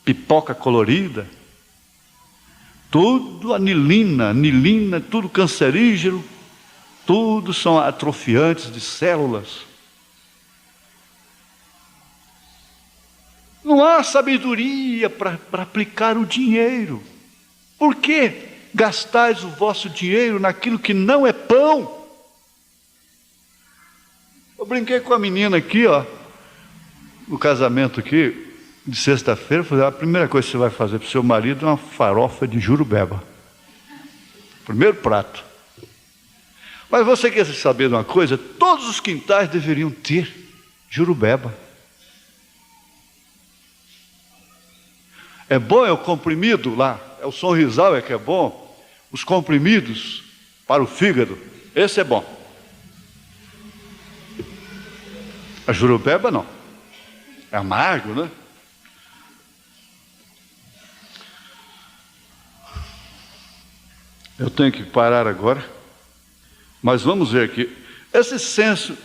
[SPEAKER 1] pipoca colorida, tudo anilina, tudo cancerígeno, tudo são atrofiantes de células. Não há sabedoria para aplicar o dinheiro. Por que gastais o vosso dinheiro naquilo que não é pão? Eu brinquei com a menina aqui, ó, no casamento aqui, de sexta-feira, falei, a primeira coisa que você vai fazer para o seu marido é uma farofa de jurubeba. Primeiro prato. Mas você quer saber de uma coisa? Todos os quintais deveriam ter jurubeba. É bom, é o comprimido lá, é o Sonrisal que é bom. Os comprimidos para o fígado, esse é bom. A jurubeba não. É amargo, né? Eu tenho que parar agora. Mas vamos ver aqui, esse senso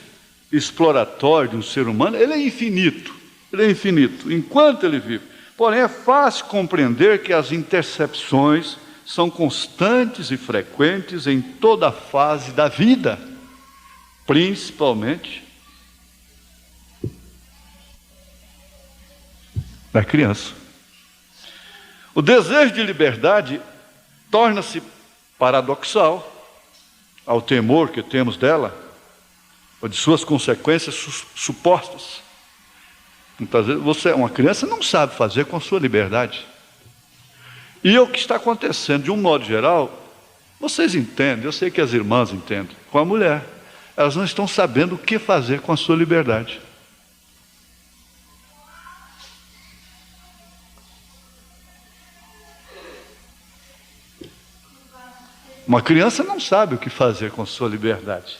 [SPEAKER 1] exploratório de um ser humano, ele é infinito, enquanto ele vive. Porém, é fácil compreender que as intercepções são constantes e frequentes em toda a fase da vida, principalmente da criança. O desejo de liberdade torna-se paradoxal ao temor que temos dela, ou de suas consequências supostas. Muitas vezes uma criança não sabe fazer com a sua liberdade. E o que está acontecendo, de um modo geral, vocês entendem, eu sei que as irmãs entendem, com a mulher. Elas não estão sabendo o que fazer com a sua liberdade. Uma criança não sabe o que fazer com sua liberdade.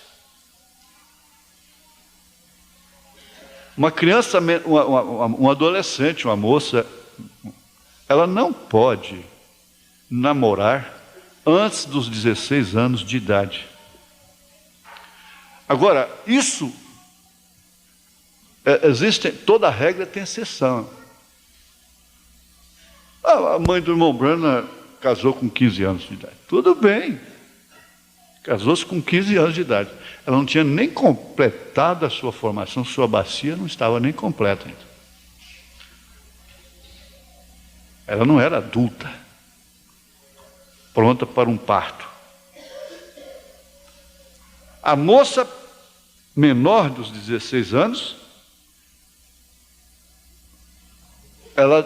[SPEAKER 1] Uma criança, um adolescente, uma moça, ela não pode namorar antes dos 16 anos de idade. Agora, isso, toda regra tem exceção. A mãe do irmão Brana casou com 15 anos de idade. Tudo bem. Casou-se com 15 anos de idade. Ela não tinha nem completado a sua formação, sua bacia não estava nem completa ainda. Ela não era adulta, pronta para um parto. A moça menor dos 16 anos, ela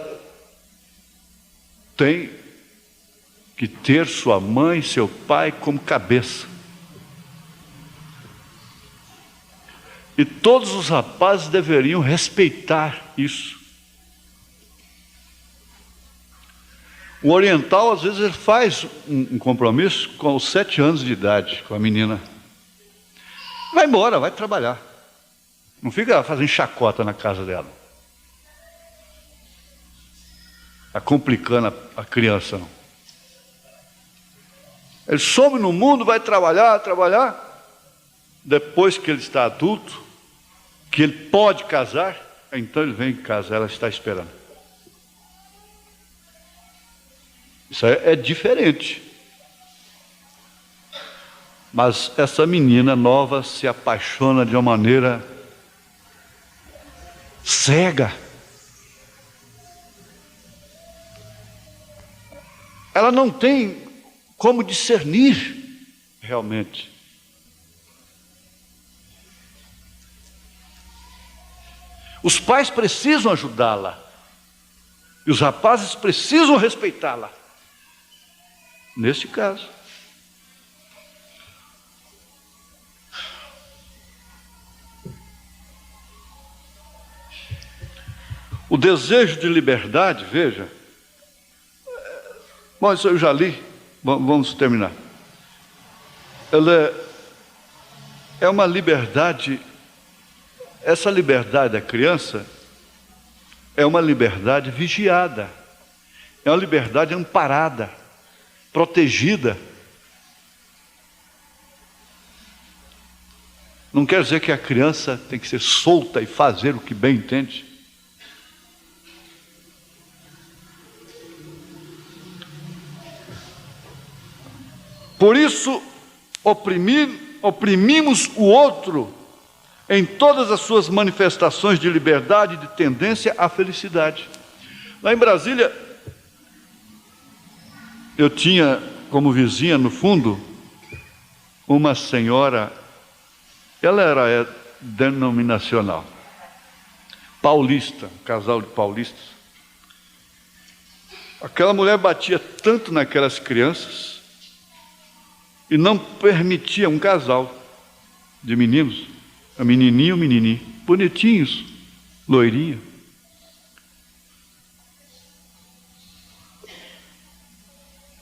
[SPEAKER 1] tem que ter sua mãe, seu pai como cabeça. E todos os rapazes deveriam respeitar isso. O oriental, às vezes, ele faz um compromisso com os 7 anos de idade, com a menina. Vai embora, vai trabalhar. Não fica fazendo chacota na casa dela. Está complicando a criança, não. Ele some no mundo, vai trabalhar. Depois que ele está adulto, que ele pode casar, então ele vem em casa, ela está esperando. Isso é diferente. Mas essa menina nova se apaixona de uma maneira cega. Ela não tem como discernir realmente. Os pais precisam ajudá-la. E os rapazes precisam respeitá-la. Neste caso. O desejo de liberdade, veja. Bom, isso eu já li. Vamos terminar. Ela é uma liberdade. Essa liberdade da criança é uma liberdade vigiada. É uma liberdade amparada, protegida. Não quer dizer que a criança tem que ser solta e fazer o que bem entende. Por isso, oprimimos o outro em todas as suas manifestações de liberdade e de tendência à felicidade. Lá em Brasília, eu tinha como vizinha no fundo uma senhora, ela era denominacional, paulista, um casal de paulistas. Aquela mulher batia tanto naquelas crianças e não permitia um casal de meninos, a menininha e o menininho, bonitinhos, loirinho.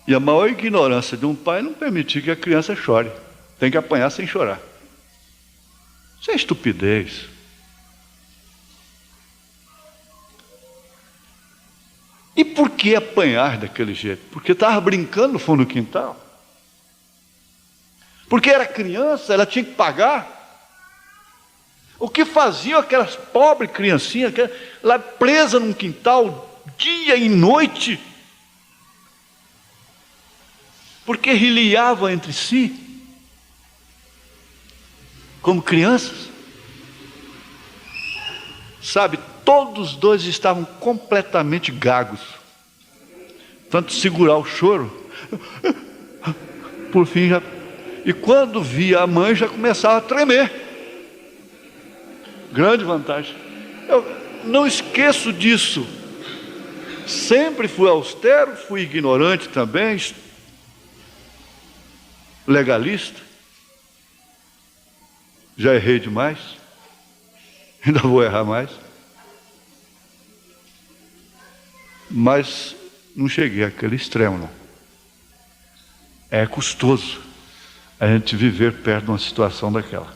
[SPEAKER 1] E a maior ignorância de um pai não permitir que a criança chore. Tem que apanhar sem chorar. Isso é estupidez. E por que apanhar daquele jeito? Porque estava brincando no fundo do quintal. Porque era criança, ela tinha que pagar. O que faziam aquelas pobres criancinhas lá presas num quintal, dia e noite? Porque riliavam entre si, como crianças. Sabe, todos os dois estavam completamente gagos. Tanto segurar o choro, por fim já... E quando via a mãe, já começava a tremer. Grande vantagem. Eu não esqueço disso. Sempre fui austero, fui ignorante também, legalista. Já errei demais. Ainda vou errar mais. Mas não cheguei àquele extremo, não. É custoso a gente viver perto de uma situação daquela.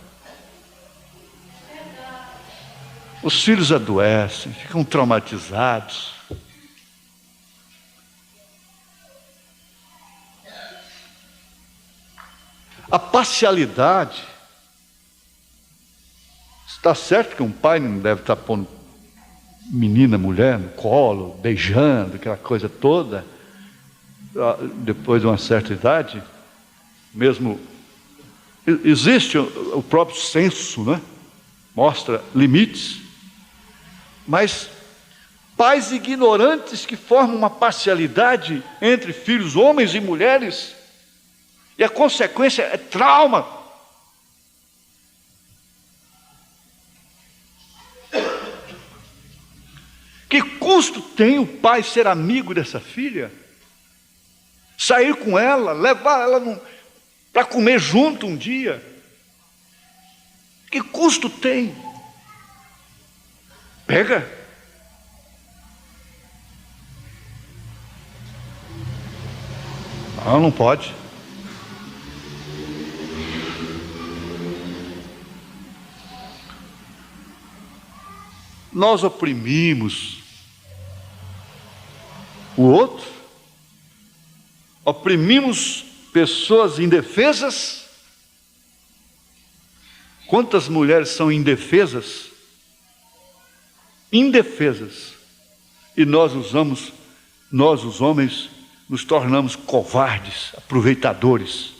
[SPEAKER 1] Os filhos adoecem, ficam traumatizados. A parcialidade. Está certo que um pai não deve estar pondo menina, mulher no colo, beijando, aquela coisa toda, depois de uma certa idade. Mesmo existe o próprio senso, né? Mostra limites, mas pais ignorantes que formam uma parcialidade entre filhos homens e mulheres, e a consequência é trauma. Que custo tem o pai ser amigo dessa filha? Sair com ela, levar ela para comer junto um dia? Que custo tem? Pega. Ela não pode. Nós oprimimos o outro, oprimimos pessoas indefesas. Quantas mulheres são indefesas? Indefesas. E nós os homens, nos tornamos covardes, aproveitadores.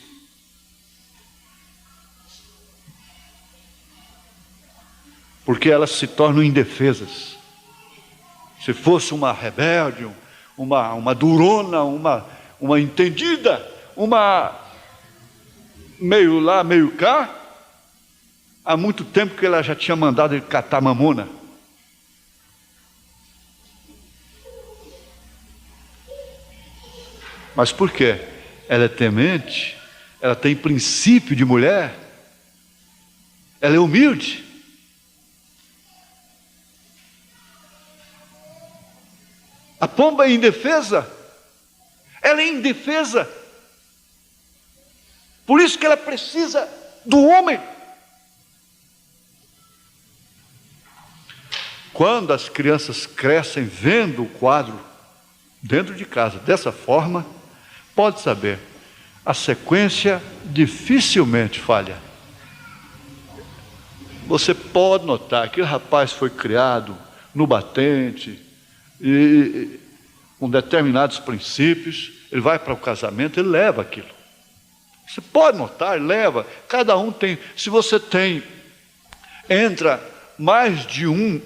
[SPEAKER 1] Porque elas se tornam indefesas. Se fosse uma rebelde, uma durona, uma entendida, uma meio lá, meio cá, há muito tempo que ela já tinha mandado ele catar mamona. Mas por quê? Ela é temente, ela tem princípio de mulher, ela é humilde. A pomba é indefesa, ela é indefesa. Por isso que ela precisa do homem. Quando as crianças crescem vendo o quadro dentro de casa dessa forma, pode saber, a sequência dificilmente falha. Você pode notar que o rapaz foi criado no batente, e com determinados princípios, ele vai para o casamento, ele leva aquilo. Você pode notar, leva. Cada um tem. Se você entra mais de um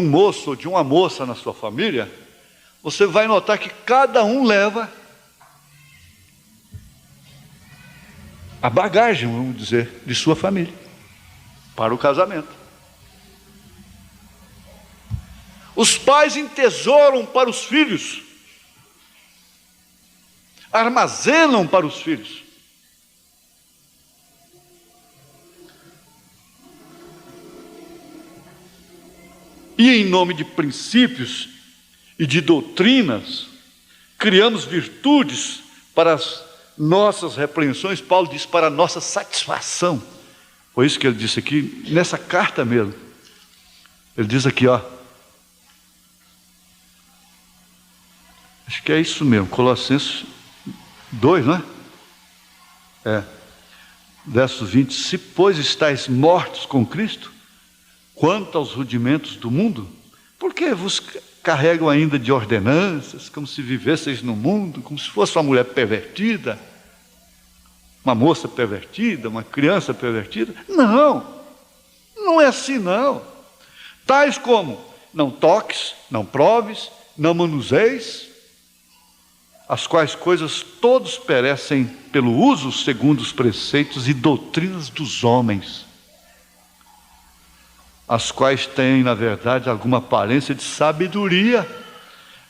[SPEAKER 1] moço ou de uma moça na sua família, você vai notar que cada um leva a bagagem, vamos dizer, de sua família para o casamento. Os pais entesouram para os filhos, armazenam para os filhos. E em nome de princípios e de doutrinas, criamos virtudes para as nossas repreensões. Paulo diz, para a nossa satisfação. Foi isso que ele disse aqui, nessa carta mesmo. Ele diz aqui, acho que é isso mesmo, Colossenses 2, não é? Verso 20. Se, pois, estáis mortos com Cristo, quanto aos rudimentos do mundo, por que vos carregam ainda de ordenanças, como se vivesseis no mundo, como se fosse uma mulher pervertida, uma moça pervertida, uma criança pervertida? Não, não é assim não. Tais como, não toques, não proves, não manuseis, as quais coisas todos perecem pelo uso segundo os preceitos e doutrinas dos homens, as quais têm, na verdade, alguma aparência de sabedoria,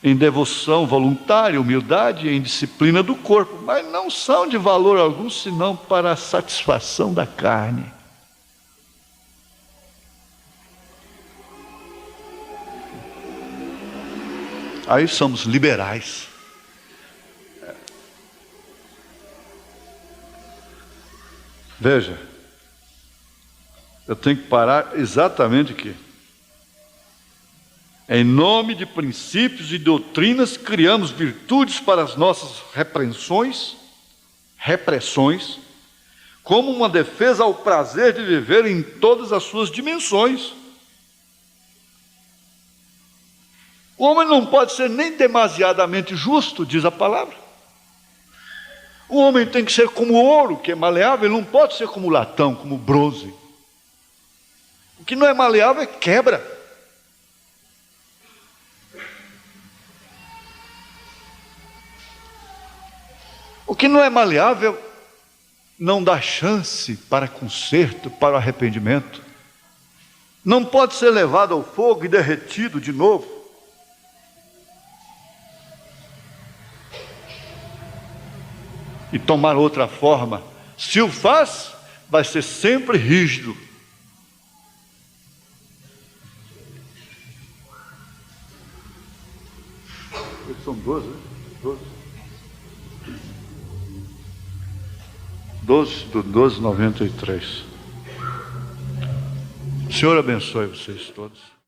[SPEAKER 1] em devoção voluntária, humildade e em disciplina do corpo, mas não são de valor algum, senão para a satisfação da carne. Aí somos liberais. Veja, eu tenho que parar exatamente aqui. Em nome de princípios e doutrinas, criamos virtudes para as nossas repressões, como uma defesa ao prazer de viver em todas as suas dimensões. O homem não pode ser nem demasiadamente justo, diz a palavra. O homem tem que ser como o ouro, que é maleável, ele não pode ser como o latão, como o bronze. O que não é maleável é quebra. O que não é maleável não dá chance para conserto, para o arrependimento. Não pode ser levado ao fogo e derretido de novo. E tomar outra forma. Se o faz, vai ser sempre rígido. São 12, né? 12. 12,93. O Senhor abençoe vocês todos.